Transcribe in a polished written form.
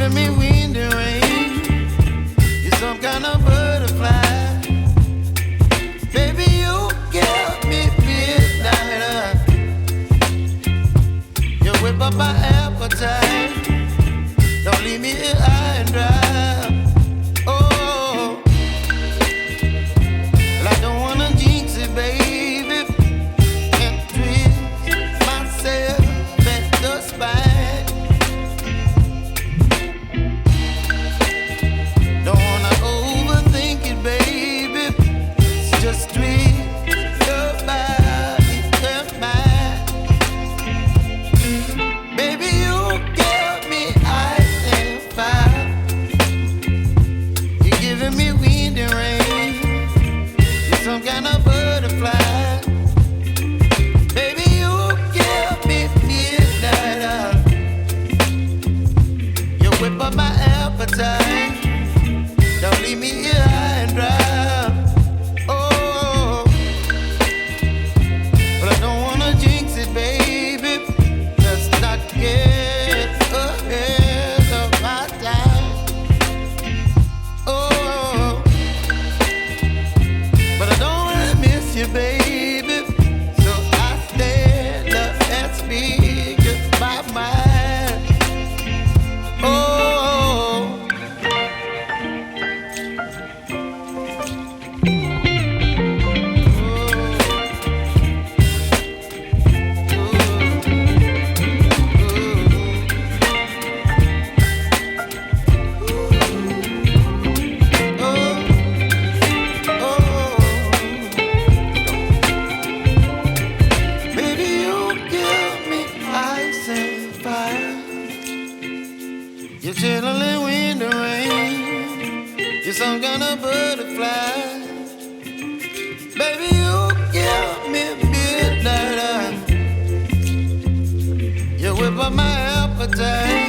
giving me wind and rain. You're some kind of butterfly. Baby, you give me midnight. You whip up my appetite. Don't leave me here high and dry. Oh, well, I don't wanna jinx it, baby. Can't twist myself at the spine. Don't wanna overthink it, baby. It's just twist your body and mine. Baby, you give me ice and fire. You're giving me wind and rain. You're some kind of butterfly. Baby, you give me midnight. You whip up my appetite. Don't leave me here high and dry. Oh, but I don't wanna jinx it, baby. Let's not get ahead of my time. Oh, but I don't wanna miss you, baby. So I stand up and speak my mind. Oh. Baby, you give me ice and fire. You're chilling wind and rain. You're some kind of butterfly. Baby, you give me midnight. You whip up my appetite.